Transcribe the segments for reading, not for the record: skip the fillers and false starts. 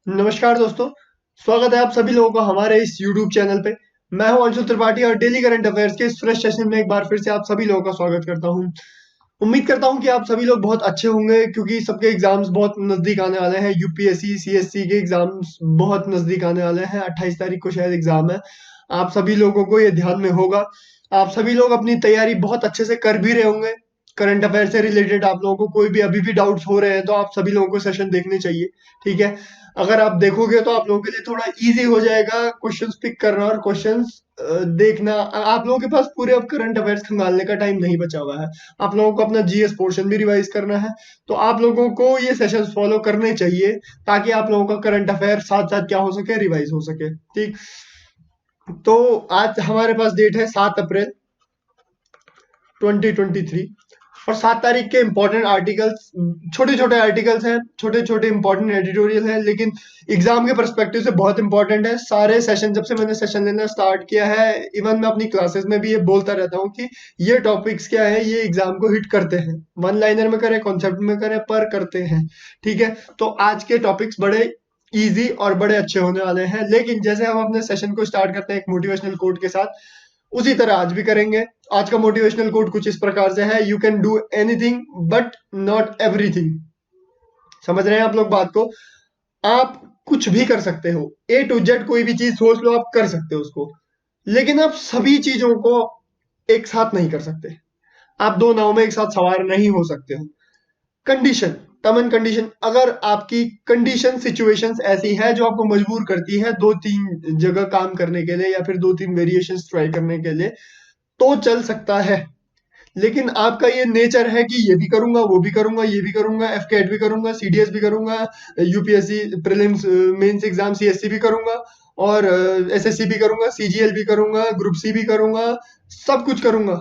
नमस्कार दोस्तों, स्वागत है आप सभी लोगों का हमारे इस YouTube चैनल पे। मैं हूं अंशुल त्रिपाठी और डेली करंट अफेयर्स के इस फ्रेश सेशन में एक बार फिर से आप सभी लोगों का स्वागत करता हूं। उम्मीद करता हूं कि आप सभी लोग बहुत अच्छे होंगे क्योंकि सबके एग्जाम्स बहुत नजदीक आने वाले हैं। यूपीएससी सीएससी के एग्जाम्स बहुत नजदीक आने वाले हैं। 28 तारीख को शायद एग्जाम है। आप सभी लोगों को ये ध्यान में होगा। आप सभी लोग अपनी तैयारी बहुत अच्छे से कर भी रहे होंगे। करंट अफेयर से रिलेटेड आप लोगों को कोई भी अभी भी डाउट्स हो रहे हैं तो आप सभी लोगों को सेशन देखने चाहिए। ठीक है। अगर आप देखोगे तो आप लोगों के लिए थोड़ा इजी हो जाएगा क्वेश्चंस पिक करना और क्वेश्चंस देखना। आप लोगों के पास पूरे अब करंट अफेयर्स खंगालने का टाइम नहीं बचा हुआ है। आप लोगों को अपना जीएस पोर्शन भी रिवाइज करना है। तो आप लोगों को ये सेशंस फॉलो करने चाहिए ताकि आप लोगों का करंट अफेयर साथ साथ क्या हो सके, रिवाइज हो सके। ठीक। तो आज हमारे पास डेट है 7 अप्रैल 2023 और 7 तारीख के इंपॉर्टेंट आर्टिकल्स, छोटे छोटे आर्टिकल्स हैं, छोटे छोटे इंपॉर्टेंट एडिटोरियल हैं, लेकिन एग्जाम के पर्सपेक्टिव से बहुत इंपॉर्टेंट है। सारे सेशन, जब से मैंने सेशन लेना स्टार्ट किया है, इवन मैं अपनी क्लासेस में भी ये बोलता रहता हूँ कि ये टॉपिक्स क्या है, ये एग्जाम को हिट करते हैं। वन लाइनर में करें, कॉन्सेप्ट में करें, पर करते हैं। ठीक है। तो आज के टॉपिक्स बड़े इजी और बड़े अच्छे होने वाले हैं। लेकिन जैसे हम अपने सेशन को स्टार्ट करते हैं एक मोटिवेशनल कोट के साथ, उसी तरह आज भी करेंगे। आज का मोटिवेशनल कोट कुछ इस प्रकार से है, you can do anything but not everything. समझ रहे हैं आप लोग बात को? आप कुछ भी कर सकते हो, ए टू जेड कोई भी चीज सोच लो, आप कर सकते हो उसको। लेकिन आप सभी चीजों को एक साथ नहीं कर सकते। आप दो नाव में एक साथ सवार नहीं हो सकते हो। कंडीशन, टर्म एंड कंडीशन, अगर आपकी कंडीशन सिचुएशंस ऐसी है जो आपको मजबूर करती है दो तीन जगह काम करने के लिए या फिर दो तीन वेरिएशंस ट्राई करने के लिए, तो चल सकता है। लेकिन आपका ये नेचर है कि ये भी करूंगा, वो भी करूंगा, ये भी करूंगा, एफकेट भी करूंगा, सीडीएस भी करूंगा, UPSC prelims mains exam CSC भी करूंगा और एसएससी भी करूंगा, सीजीएल भी करूंगा, ग्रुप सी भी करूंगा, सब कुछ करूंगा।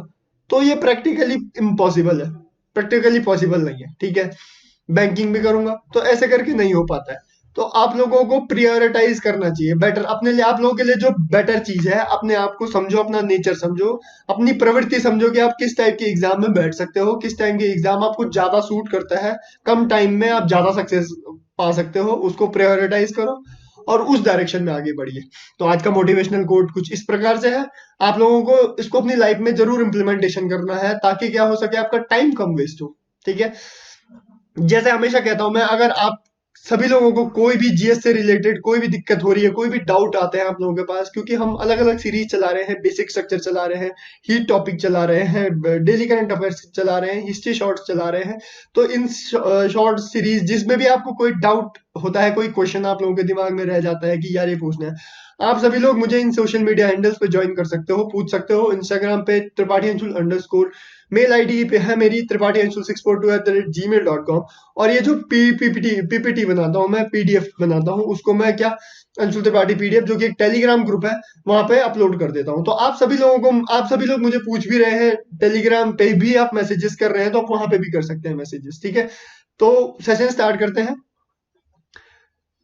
तो ये प्रैक्टिकली इम्पॉसिबल है, प्रैक्टिकली पॉसिबल नहीं है। ठीक है। बैंकिंग भी करूंगा, तो ऐसे करके नहीं हो पाता है। तो आप लोगों को प्रायोरिटाइज करना चाहिए बेटर अपने लिए। आप लोगों के लिए जो बेटर चीज है, अपने आप को समझो, अपना नेचर समझो, अपनी प्रवृत्ति समझो कि आप किस टाइप के एग्जाम में बैठ सकते हो, किस टाइम के एग्जाम आपको ज्यादा सूट करता है, कम टाइम में आप ज्यादा सक्सेस पा सकते हो, उसको प्रायोरिटाइज करो और उस डायरेक्शन में आगे बढ़िए। तो आज का मोटिवेशनल कोट कुछ इस प्रकार से है। आप लोगों को इसको अपनी लाइफ में जरूर इंप्लीमेंटेशन करना है ताकि क्या हो सके, आपका टाइम कम वेस्ट हो। ठीक है। जैसे हमेशा कहता हूं मैं, अगर आप सभी लोगों को कोई भी जीएस से रिलेटेड कोई भी दिक्कत हो रही है, कोई भी डाउट आते हैं आप लोगों के पास, क्योंकि हम अलग अलग सीरीज चला रहे हैं, बेसिक स्ट्रक्चर चला रहे हैं, हीट टॉपिक चला रहे हैं, डेली करंट अफेयर्स चला रहे हैं, हिस्ट्री शॉर्ट्स चला रहे हैं। तो इन शॉर्ट सीरीज जिसमें भी आपको कोई डाउट होता है, कोई क्वेश्चन आप लोगों के दिमाग में रह जाता है कि यार ये पूछना है, आप सभी लोग मुझे इन सोशल मीडिया हैंडल्स पे ज्वाइन कर सकते हो, पूछ सकते हो। इंस्टाग्राम पे Tripathi Anshul underscore, mail ID पे है मेरी त्रिपाठी अंशुल 642@gmail.com। और ये जो पीपीटी बनाता हूँ मैं, पीडीएफ बनाता हूँ, उसको मैं क्या, अंशुल त्रिपाठी पीडीएफ, जो कि एक टेलीग्राम ग्रुप है, वहां पे अपलोड कर देता हूँ। तो आप सभी लोगों को, आप सभी लोग मुझे पूछ भी रहे हैं, टेलीग्राम पे भी आप मैसेजेस कर रहे हैं, तो आप वहां पे भी कर सकते हैं मैसेजेस। ठीक है। तो सेशन स्टार्ट करते हैं।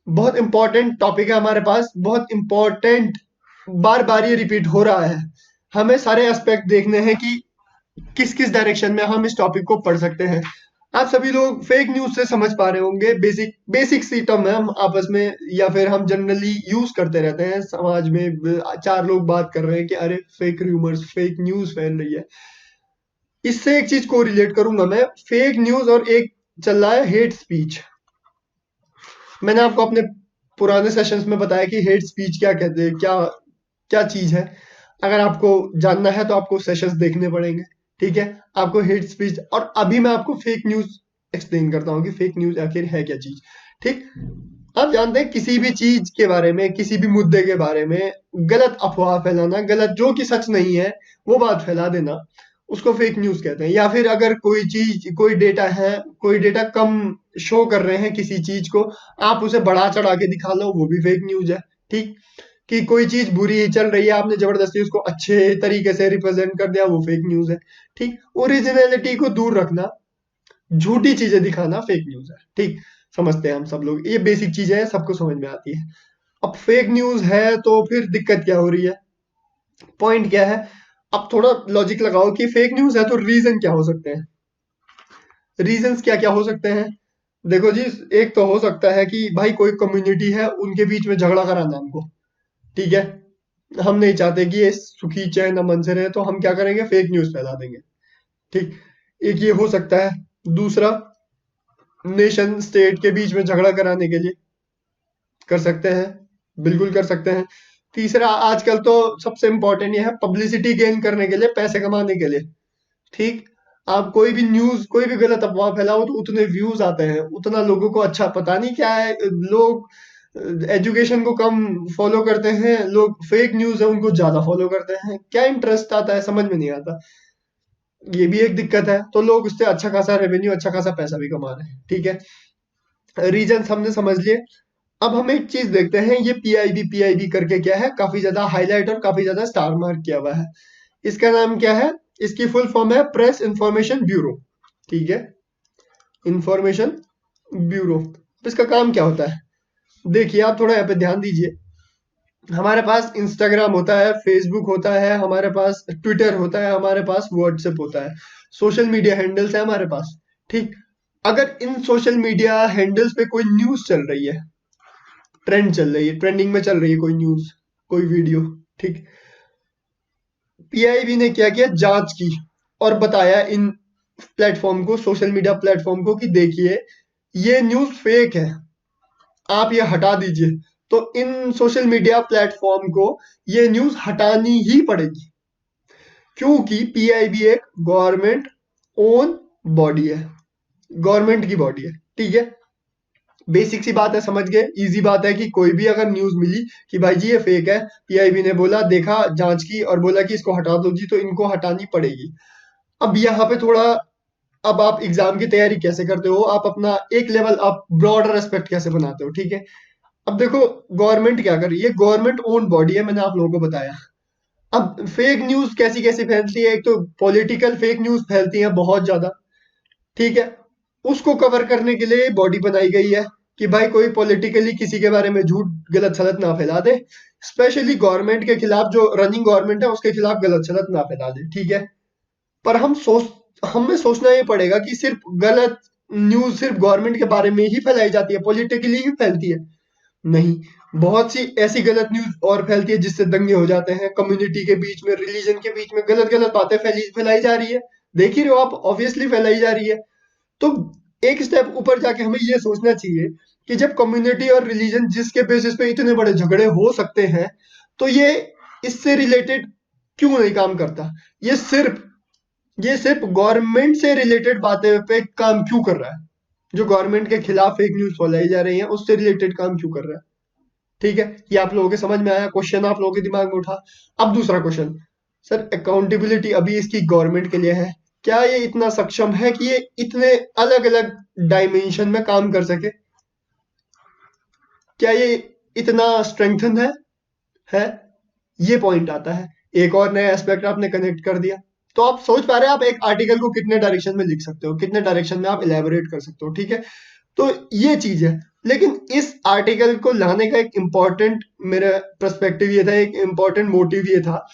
बहुत इंपॉर्टेंट टॉपिक है हमारे पास, बहुत इंपॉर्टेंट, बार बार ये रिपीट हो रहा है। हमें सारे एस्पेक्ट देखने हैं कि किस किस डायरेक्शन में हम इस टॉपिक को पढ़ सकते हैं। आप सभी लोग फेक न्यूज से समझ पा रहे होंगे, बेसिक बेसिक सी टर्म है, हम आपस में या फिर हम जनरली यूज करते रहते हैं समाज में। चार लोग बात कर रहे हैं कि अरे फेक र्यूमर्स, फेक न्यूज फैल रही है। इससे एक चीज को रिलेट करूंगा मैं, फेक न्यूज और एक चल रहा है हेट स्पीच। मैंने आपको अपने पुराने सेशंस में बताया कि हेट स्पीच क्या कहते हैं, क्या क्या चीज है। अगर आपको जानना है तो आपको सेशंस देखने पड़ेंगे। ठीक है। आपको हेट स्पीच, और अभी मैं आपको फेक न्यूज एक्सप्लेन करता हूँ कि फेक न्यूज आखिर है क्या चीज। ठीक। आप जानते हैं किसी भी चीज के बारे में, किसी भी मुद्दे के बारे में गलत अफवाह फैलाना, गलत जो कि सच नहीं है वो बात फैला देना, उसको फेक न्यूज कहते हैं। या फिर अगर कोई चीज, कोई डेटा है, कोई डेटा कम शो कर रहे हैं किसी चीज को, आप उसे बढ़ा चढ़ा के दिखा लो, वो भी फेक न्यूज है। ठीक। कि कोई चीज बुरी चल रही है, आपने जबरदस्ती उसको अच्छे तरीके से रिप्रेजेंट कर दिया, वो फेक न्यूज है। ठीक। ओरिजिनलिटी को दूर रखना, झूठी चीजें दिखाना फेक न्यूज है। ठीक। समझते हैं हम सब लोग, ये बेसिक चीजें हैं, सबको समझ में आती है। अब फेक न्यूज है तो फिर दिक्कत क्या हो रही है, पॉइंट क्या है? अब थोड़ा लॉजिक लगाओ कि फेक न्यूज है तो रीजन क्या हो सकते हैं, रीजंस क्या क्या हो सकते हैं। देखो जी, एक तो हो सकता है कि भाई कोई कम्युनिटी है, उनके बीच में झगड़ा कराना हमको, ठीक है? हम नहीं चाहते कि ये सुखी चैन अमन से रहे, तो हम क्या करेंगे, फेक न्यूज़ फैला देंगे, ठीक? एक ये हो सकता है। दूसरा, नेशन स्टेट के बीच में झगड़ा कराने के लिए कर सकते हैं, बिल्कुल कर सकते हैं। तीसरा, आजकल तो सबसे इम्पोर्टेंट ये है, पब्लिसिटी गेन करने के लिए, पैसे कमाने के लिए, ठीक? आप कोई भी न्यूज़, कोई भी गलत अफ़वाह फैलाओ तो उतने व्यूज़ आते हैं, उतना लोगों को अच्छा पता नहीं क्या है, लोग एजुकेशन को कम फॉलो करते हैं, लोग फेक न्यूज़ है उनको ज़्यादा फॉलो करते हैं। क्या इंटरेस्ट आता है, समझ में नहीं आता। ये भी एक दिक्कत है, तो लोग उससे अच्छा खासा रेवेन्यू, अच्छा खासा पैसा भी कमा रहे हैं, ठीक है? रीजंस हमने समझ लिए। अब हम एक चीज़ देखते हैं, ये पीआईबी करके क्या है, काफ़ी ज़्यादा हाइलाइट और काफ़ी ज़्यादा स्टार मार्क किया हुआ है। इसका नाम क्या है? इसकी फुल फॉर्म है प्रेस इंफॉर्मेशन ब्यूरो, ठीक है? Information bureau. तो इसका काम क्या होता है? देखिए, आप थोड़ा यहाँ पे ध्यान दीजिए। हमारे पास इंस्टाग्राम होता है, फेसबुक होता है, हमारे पास ट्विटर होता है, हमारे पास व्हाट्सएप होता है, सोशल मीडिया हैंडल्स है हमारे पास, ठीक? अगर इन सोशल मीडिया हैंडल्स पे कोई न्यूज़ चल रही है, ट्रेंड चल रही है, ट्रेंडिंग में चल रही है कोई न्यूज़, कोई वीडियो, ठीक? पीआईबी ने क्या किया, जांच की और बताया इन प्लेटफॉर्म को, सोशल मीडिया प्लेटफॉर्म को, कि देखिए ये न्यूज़ फेक है, आप ये हटा दीजिए। तो इन सोशल मीडिया प्लेटफॉर्म को ये न्यूज़ हटानी ही पड़ेगी, क्योंकि पीआईबी एक गवर्नमेंट ओन बॉडी है, गवर्नमेंट की बॉडी है, ठीक है? बेसिक सी बात है, समझ गए? इजी बात है कि कोई भी अगर न्यूज़ मिली कि भाई जी ये फेक है, पीआईबी ने बोला, देखा, जांच की और बोला कि इसको हटा दो जी, तो इनको हटानी पड़ेगी। अब यहाँ पे थोड़ा, अब आप एग्जाम की तैयारी कैसे करते हो, आप अपना एक लेवल, आप ब्रॉडर एस्पेक्ट कैसे बनाते हो, ठीक है? अब देखो, गवर्नमेंट क्या कर रही है, गवर्नमेंट ओन बॉडी है, मैंने आप लोगों को बताया। अब फेक न्यूज़ कैसी कैसी फैलती है, एक तो पॉलिटिकल फेक न्यूज़ फैलती है बहुत ज़्यादा, ठीक है? उसको कवर करने के लिए बॉडी बनाई गई है कि भाई कोई पॉलिटिकली किसी के बारे में झूठ गलत सलत ना फैला दे, स्पेशली गवर्नमेंट के खिलाफ, जो रनिंग गवर्नमेंट है उसके खिलाफ गलत सलत ना फैला दे, ठीक है? पर हमें सोचना ये पड़ेगा कि सिर्फ गलत न्यूज़ सिर्फ गवर्नमेंट के बारे में ही फैलाई जाती है, पॉलिटिकली ही फैलती है? नहीं, बहुत सी ऐसी गलत न्यूज़ और फैलती है जिससे दंगे हो जाते हैं, कम्युनिटी के बीच में, रिलीजन के बीच में गलत गलत बातें फैलाई जा रही है, देख ही रहे हो आप, ऑब्वियसली फैलाई जा रही है। तो एक स्टेप ऊपर जाके हमें ये सोचना चाहिए कि जब कम्युनिटी और रिलीजन जिसके बेसिस पे इतने बड़े झगड़े हो सकते हैं, तो ये इससे रिलेटेड क्यों नहीं काम करता? ये सिर्फ ये सिर्फ गवर्नमेंट से रिलेटेड बातें पे काम क्यों कर रहा है? जो गवर्नमेंट के खिलाफ फेक न्यूज़ फैलाई जा रही है, उससे रिलेटेड काम क्यों कर रहा है? ठीक है? ये आप लोगों के समझ में आया, क्वेश्चन आप लोगों के दिमाग में उठा। अब दूसरा क्वेश्चन, सर अकाउंटेबिलिटी अभी इसकी गवर्नमेंट के लिए है, क्या ये इतना सक्षम है कि ये इतने अलग-अलग डायमेंशन में काम कर सके? क्या ये इतना स्ट्रेंथन है? ये पॉइंट आता है। एक और नया एस्पेक्ट आपने कनेक्ट कर दिया। तो आप सोच पा रहे हैं, आप एक आर्टिकल को कितने डायरेक्शन में लिख सकते हो, कितने डायरेक्शन में आप इलैबोरेट कर सकते हो, ठीक है? तो ये चीज़ है। लेकिन इस आर्टिकल को लाने का एक इम्पोर्टेंट मेरा पर्सपेक्टिव ये था, एक इम्पोर्टेंट मोटिव ये था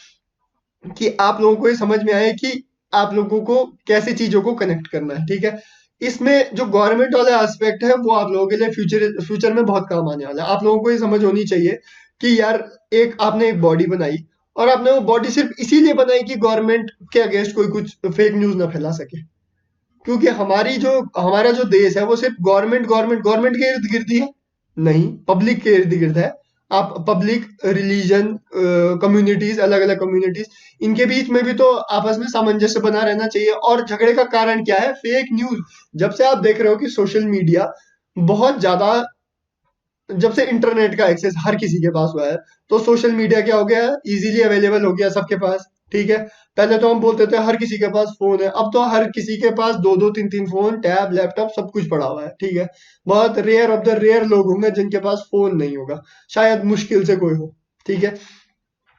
कि आप लोगों को ये समझ में आए कि आप लोगों को कैसे चीज़ों को कनेक्ट करना है, ठीक है? इसमें जो गवर्नमेंट वाला एस्पेक्ट है, वो आप लोगों के लिए फ्यूचर में बहुत काम आने वाला है। आप लोगों को ये समझ होनी चाहिए कि यार, एक आपने एक बॉडी बनाई और आपने वो बॉडी सिर्फ इसीलिए बनाई कि गवर्नमेंट के अगेंस्ट कोई कुछ फेक न्यूज़ ना फैला सके। क्योंकि हमारा जो देश है वो सिर्फ गवर्नमेंट के इर्द गिर्द ही है, नहीं, पब्लिक के इर्द गिर्द है। आप पब्लिक, रिलीजन, कम्युनिटीज, अलग अलग कम्युनिटीज, इनके बीच में भी तो आपस में सामंजस्य बना रहना चाहिए। और झगड़े का कारण क्या है? Fake news. जब से आप देख रहे हो कि सोशल मीडिया बहुत ज्यादा, जब से इंटरनेट का एक्सेस हर किसी के पास हुआ है, तो सोशल मीडिया क्या हो गया है, इजीली अवेलेबल हो गया सबके पास, ठीक है? पहले तो हम बोलते थे हर किसी के पास फोन है, अब तो हर किसी के पास दो दो तीन तीन फोन, टैब, लैपटॉप, सब कुछ पड़ा हुआ है, ठीक है? बहुत रेयर ऑफ द रेयर लोग होंगे जिनके पास फोन नहीं होगा, शायद मुश्किल से कोई हो, ठीक है?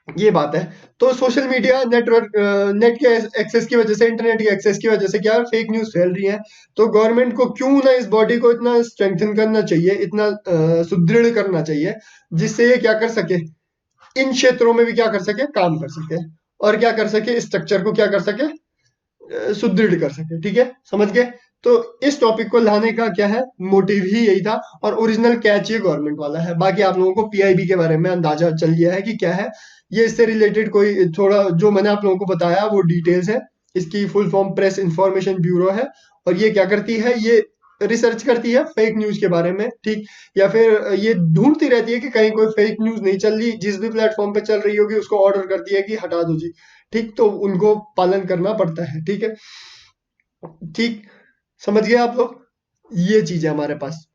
ये बात है। तो सोशल मीडिया नेटवर्क, नेट के एक्सेस की वजह से, इंटरनेट के एक्सेस की वजह से क्या फेक न्यूज़ फैल रही है। तो गवर्नमेंट को क्यों ना इस बॉडी को इतना स्ट्रेंथन करना चाहिए, इतना सुदृढ़ करना चाहिए, जिससे ये क्या कर सके, इन क्षेत्रों में भी क्या कर सके, काम कर सके, और क्या कर सके, स्ट्रक्चर को क्या कर सके, सुदृढ़ कर सके, ठीक है? समझ गए? तो इस टॉपिक को लाने का क्या है, मोटिव ही यही था, और ओरिजिनल कैच ये गवर्नमेंट वाला है। बाकी आप लोगों को पीआईबी के बारे में अंदाजा चल गया है कि क्या है ये। इससे रिलेटेड कोई थोड़ा जो मैंने आप लोगों को बताया वो डिटेल्स है। इसकी full form press information bureau है, और ये क्या करती है, ये रिसर्च करती है फेक न्यूज के बारे में, ठीक, या फिर ये ढूंढती रहती है कि कहीं कोई फेक न्यूज नहीं चल रही, जिस भी प्लेटफॉर्म पे चल रही होगी उसको ऑर्डर करती है कि हटा दो जी, ठीक, तो उनको पालन करना पड़ता है, ठीक है, ठीक, समझ गए आप लोग, ये चीज है हमारे पास,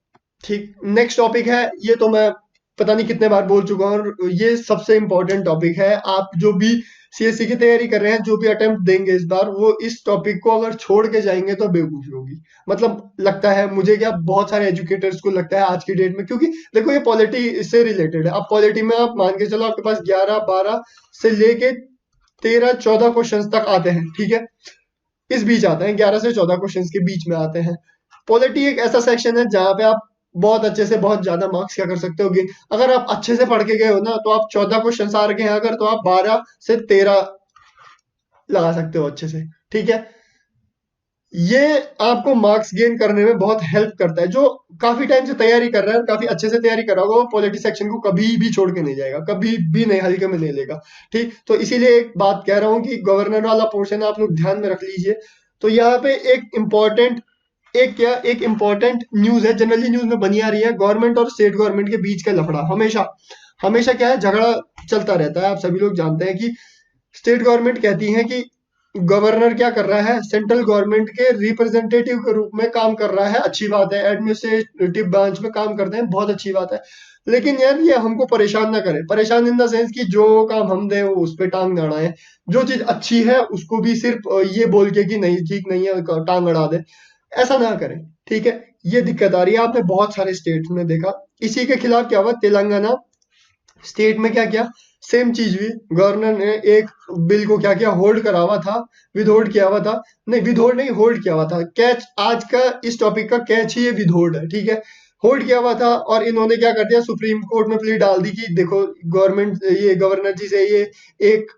ठीक। नेक्स्ट टॉपिक है, ये तो मैं पता नहीं कितने बार बोल चुका हूँ, और ये सबसे इंपॉर्टेंट टॉपिक है। आप जो भी सीएससी की तैयारी कर रहे हैं, जो भी अटेम्प्ट देंगे इस बार, वो इस टॉपिक को अगर छोड़ के जाएंगे तो बेवकूफी होगी। मतलब लगता है मुझे, क्या बहुत सारे एजुकेटर्स को लगता है आज की डेट में, क्योंकि देखो ये पॉलिटी से रिलेटेड है। अब पॉलिटी में आप मान के चलो आपके पास 11-12 से लेके 13-14 क्वेश्चन तक आते हैं, ठीक है, इस बीच आते हैं, 11 से 14 क्वेश्चन के बीच में आते हैं। पॉलिटी एक ऐसा सेक्शन है जहां पे आप बहुत अच्छे से बहुत ज्यादा मार्क्स क्या कर सकते होगे, अगर आप अच्छे से पढ़ के गए हो ना, तो आप 14 क्वेश्चन आ रखे हैं अगर, तो आप 12 से 13 लगा सकते हो अच्छे से, ठीक है। ये आपको मार्क्स गेन करने में बहुत हेल्प करता है। जो काफी टाइम से तैयारी कर रहा है और काफी अच्छे से तैयारी कर रहा होगा, वो पॉलिटी सेक्शन को कभी भी छोड़ के नहीं जाएगा, कभी भी नहीं, हल्के में नहीं लेगा, ठीक। तो इसीलिए एक बात कह रहा हूँ कि गवर्नर वाला पोर्शन आप लोग ध्यान में रख लीजिए। तो यहाँ पे एक इम्पोर्टेंट न्यूज है, जनरली न्यूज में बनी आ रही है, गवर्नमेंट और स्टेट गवर्नमेंट के बीच का लफड़ा हमेशा हमेशा क्या है, झगड़ा चलता रहता है। आप सभी लोग जानते हैं कि स्टेट गवर्नमेंट कहती है कि गवर्नर क्या कर रहा है, सेंट्रल गवर्नमेंट के रिप्रेजेंटेटिव के रूप में काम कर रहा है, अच्छी बात है, एडमिनिस्ट्रेटिव ब्रांच में काम करते हैं, बहुत अच्छी बात है। लेकिन यार ये हमको परेशान ना करे, परेशान इन द सेंस कि जो काम हम दे वो उस पे टांग ना अड़ाए, जो चीज अच्छी है उसको भी सिर्फ ये बोल के कि नहीं ठीक नहीं है टांग अड़ा दे, ऐसा ना करें, ठीक है। ये दिक्कत आ रही है, आपने बहुत सारे स्टेट में देखा। इसी के खिलाफ क्या हुआ, तेलंगाना स्टेट में क्या किया, सेम चीज हुई, गवर्नर ने एक बिल को क्या किया, होल्ड करा हुआ था, विद होल्ड किया हुआ था, नहीं विद होल्ड नहीं, होल्ड किया हुआ था। कैच आज का इस टॉपिक का कैच ही ये विद होल्ड है, ठीक है, होल्ड किया हुआ था। और इन्होंने क्या कर दिया, सुप्रीम कोर्ट में प्ली डाल दी कि देखो गवर्नमेंट, ये गवर्नर जी से ये एक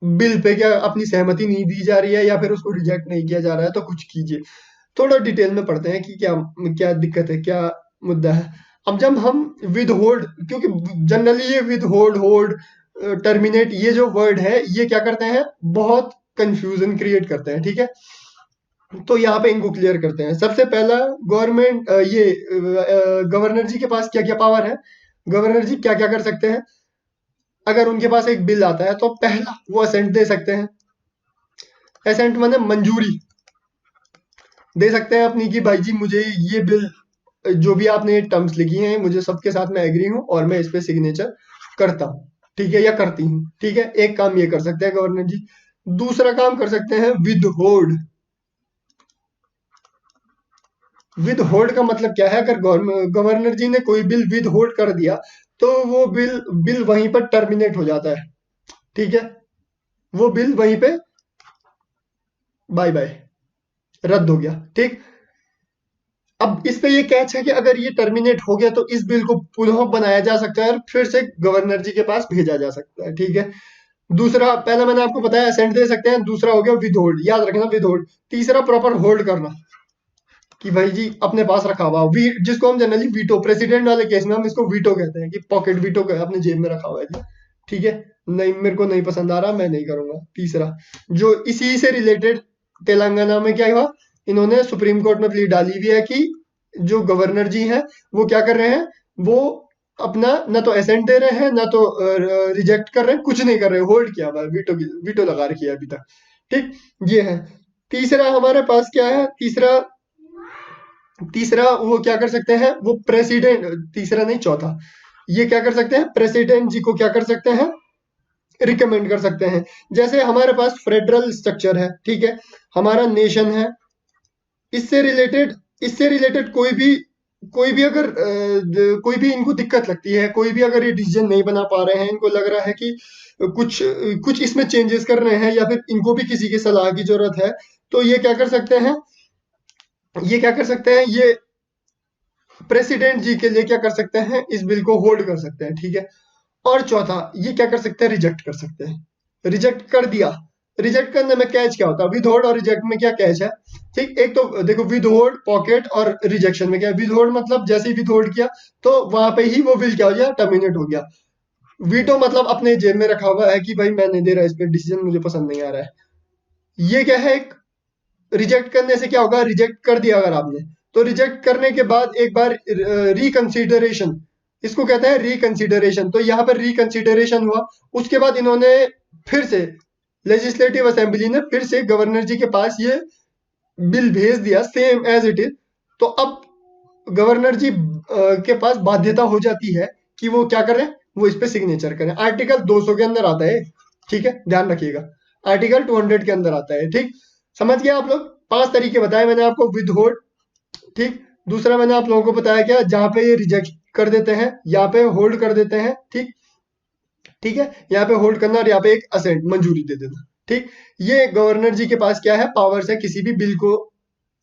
बिल पे क्या अपनी सहमति नहीं दी जा रही है, या फिर उसको रिजेक्ट नहीं किया जा रहा है, तो कुछ कीजिए। थोड़ा डिटेल में पढ़ते हैं कि क्या क्या दिक्कत है, क्या मुद्दा है। अब जब हम विद होल्ड, क्योंकि जनरली ये विद होल्ड, होल्ड, टर्मिनेट, ये जो वर्ड है ये क्या करते हैं, बहुत कंफ्यूजन क्रिएट करते हैं, ठीक है। तो यहाँ पे इनको क्लियर करते हैं। सबसे पहला, गवर्नमेंट ये गवर्नर जी के पास क्या क्या पावर है, गवर्नर जी क्या क्या कर सकते हैं। अगर उनके पास एक बिल आता है तो पहला वो असेंट दे सकते हैं, असेंट माने मंजूरी दे सकते हैं अपनी, कि भाई जी मुझे ये बिल, जो भी आपने टर्म्स लिखी हैं मुझे सबके साथ मैं एग्री हूं और मैं इस पे सिग्नेचर करता हूं, ठीक है, या करती हूँ, ठीक है। एक काम ये कर सकते हैं गवर्नर जी। दूसरा काम कर सकते हैं विद होल्ड। विद होल्ड का मतलब क्या है, अगर गवर्नर जी ने कोई बिल विद होल्ड कर दिया तो वो बिल बिल वहीं पर टर्मिनेट हो जाता है, ठीक है, वो बिल वहीं पे बाय बाय रद्द हो गया, ठीक। अब इस पे ये कैच है कि अगर ये टर्मिनेट हो गया तो इस बिल को पुनः बनाया जा सकता है और फिर से गवर्नर जी के पास भेजा जा सकता है, ठीक है। दूसरा, पहला मैंने आपको बताया असेंट दे सकते हैं, दूसरा हो गया विद होल्ड, याद रखना विद होल्ड। तीसरा प्रॉपर होल्ड करना, कि भाई जी अपने पास रखा हुआ जिसको हम जनरली वीटो, प्रेसिडेंट वाले केस में हम इसको वीटो कहते हैं, कि पॉकेट वीटो अपने जेब में रखा हुआ है जी, ठीक है, नहीं मेरे को नहीं पसंद आ रहा, मैं नहीं करूंगा। तीसरा, जो इसी से रिलेटेड तेलंगाना में क्या हुआ, इन्होंने सुप्रीम कोर्ट में प्ली डाली हुई है कि जो गवर्नर जी हैं वो क्या कर रहे हैं, वो अपना ना तो एसेंट दे रहे हैं, ना तो रिजेक्ट कर रहे हैं, कुछ नहीं कर रहे, होल्ड किया हुआ है, वीटो वीटो लगा रखी है अभी तक, ठीक, ये है। तीसरा हमारे पास क्या है, तीसरा तीसरा वो क्या कर सकते हैं, वो प्रेसिडेंट, तीसरा नहीं चौथा, ये क्या कर सकते हैं, प्रेसिडेंट जी को क्या कर सकते हैं, रिकमेंड कर सकते हैं। जैसे हमारे पास फेडरल स्ट्रक्चर है, ठीक है, हमारा नेशन है, इससे रिलेटेड कोई भी अगर कोई भी इनको दिक्कत लगती है, कोई भी अगर ये डिसीजन नहीं बना पा रहे हैं, इनको लग रहा है कि कुछ कुछ इसमें चेंजेस करने हैं, या फिर इनको भी किसी की सलाह की जरूरत है, तो ये क्या कर सकते हैं, ये प्रेसिडेंट जी के लिए क्या कर सकते हैं, इस बिल को होल्ड कर सकते हैं, ठीक है। और चौथा, ये क्या कर सकते हैं, रिजेक्ट कर सकते हैं। रिजेक्ट कर दिया, रिजेक्ट करने में कैच क्या होता है, विद होल्ड और रिजेक्ट में क्या कैच है, ठीक, एक तो देखो विद होल्ड, पॉकेट और रिजेक्शन में क्या है, विद होल्ड मतलब जैसे ही विद होल्ड किया तो वहां पे ही वो विल क्या हो गया, टर्मिनेट हो गया। वीटो मतलब अपने जेब में रखा हुआ है कि भाई मैं नहीं दे रहा, इस पे डिसीजन मुझे पसंद नहीं आ रहा है। ये क्या है, एक रिजेक्ट करने से क्या होगा, रिजेक्ट कर दिया अगर आपने, तो रिजेक्ट करने के बाद एक बार रिकंसिडरेशन, इसको कहते हैं रिकंसिडरेशन, तो यहाँ पर रिकंसिडरेशन हुआ। उसके बाद इन्होंने फिर से, लेजिस्लेटिव असेंबली ने फिर से गवर्नर जी के पास ये बिल भेज दिया सेम एज इट इज। तो अब गवर्नर जी के पास बाध्यता हो जाती है कि वो क्या करें, वो इस पे सिग्नेचर करें। आर्टिकल 200 के अंदर आता है, ठीक है, ध्यान रखिएगा। आर्टिकल 200 के अंदर आता है, ठीक। समझ गया आप लोग? 5 तरीके बताए मैंने आपको विद होल्ड, ठीक। दूसरा मैंने आप लोगों को बताया क्या, जहां पे ये रिजेक्ट कर देते हैं, यहाँ पे होल्ड कर देते हैं, ठीक। ठीक है, यहाँ पे होल्ड करना और यहाँ पे एक असेंट, मंजूरी दे देना, ठीक। ये गवर्नर जी के पास क्या है, पावर्स है किसी भी बिल को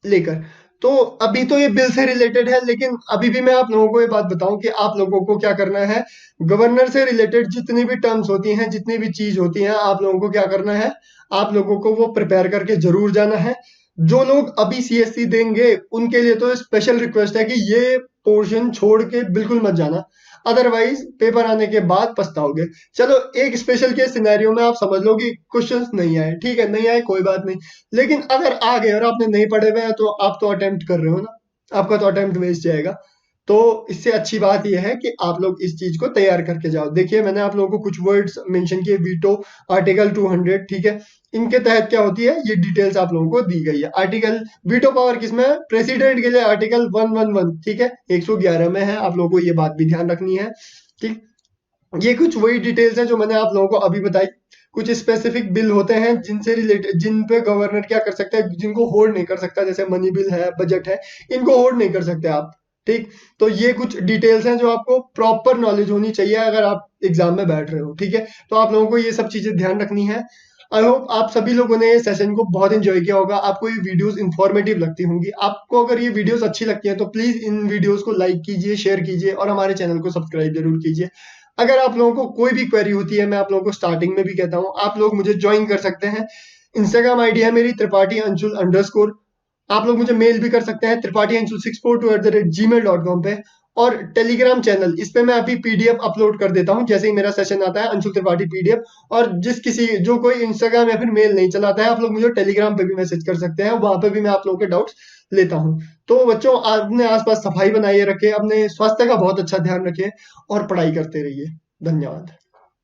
लेकर। तो अभी तो ये बिल से रिलेटेड है, लेकिन अभी भी मैं आप लोगों को ये बात बताऊं कि आप लोगों को क्या करना है, गवर्नर से रिलेटेड जितनी भी टर्म्स होती हैं, जितनी भी चीज होती हैं, आप लोगों को क्या करना है, आप लोगों को वो प्रिपेयर करके जरूर जाना है। जो लोग अभी सीएससी देंगे उनके लिए तो स्पेशल रिक्वेस्ट है कि ये पोर्शन छोड़ के बिल्कुल मत जाना, अदरवाइज पेपर आने के बाद पछताओगे। चलो एक स्पेशल केस सिनेरियो में आप समझ लो कि क्वेश्चंस नहीं आए, ठीक है, नहीं आए कोई बात नहीं, लेकिन अगर आ गए और आपने नहीं पढ़े हुए हैं तो आप तो अटेम्प्ट कर रहे हो ना, आपका तो अटेम्प्ट वेस्ट जाएगा। तो इससे अच्छी बात यह है कि आप लोग इस चीज को तैयार करके जाओ। देखिए मैंने आप लोगों को कुछ वर्ड्स मेंशन किए, वीटो, आर्टिकल 200, ठीक है, इनके तहत क्या होती है, ये डिटेल्स आप लोगों को दी गई है। आर्टिकल वीटो पावर किसमें है, प्रेसिडेंट के लिए आर्टिकल 111, ठीक है, 111 में है, आप लोगों को ये बात भी ध्यान रखनी है, ठीक। ये कुछ वही डिटेल्स हैं जो मैंने आप लोगों को अभी बताई। कुछ स्पेसिफिक बिल होते हैं जिनसे रिलेटेड, जिन पे गवर्नर क्या कर सकता है, जिनको होल्ड नहीं कर सकता, जैसे मनी बिल है, बजट है, इनको होल्ड नहीं कर सकते आप, ठीक। तो ये कुछ डिटेल्स हैं जो आपको प्रॉपर नॉलेज होनी चाहिए अगर आप एग्जाम में बैठ रहे हो, ठीक है। तो आप लोगों को ये सब चीजें ध्यान रखनी है। आई होप आप सभी लोगों ने ये सेशन को बहुत एंजॉय किया होगा, आपको ये वीडियोस इंफॉर्मेटिव लगती होंगी। आपको अगर ये वीडियोस अच्छी लगती हैं तो प्लीज इन वीडियोस को लाइक कीजिए, शेयर कीजिए और हमारे चैनल को सब्सक्राइब जरूर कीजिए। अगर आप लोगों को कोई भी क्वेरी होती है, मैं आप लोगों को स्टार्टिंग में भी कहता हूँ, आप लोग मुझे ज्वाइन कर सकते हैं। इंस्टाग्राम आईडी है मेरी त्रिपाठी अंशुल _। आप लोग मुझे मेल भी कर सकते हैं त्रिपाठी अंशुल 642@gmail.com पे। और टेलीग्राम चैनल, इस पे मैं अभी पीडीएफ अपलोड कर देता हूँ जैसे ही मेरा सेशन आता है, अंशुल त्रिपाठी पीडीएफ। और जो कोई इंस्टाग्राम या फिर मेल नहीं चलाता है, आप लोग मुझे टेलीग्राम पे भी मैसेज कर सकते हैं, वहां पे भी मैं आप लोगों के डाउट्स लेता हूँ। तो बच्चों अपने आसपास सफाई बनाए रखें, अपने स्वास्थ्य का बहुत अच्छा ध्यान रखें और पढ़ाई करते रहिए। धन्यवाद।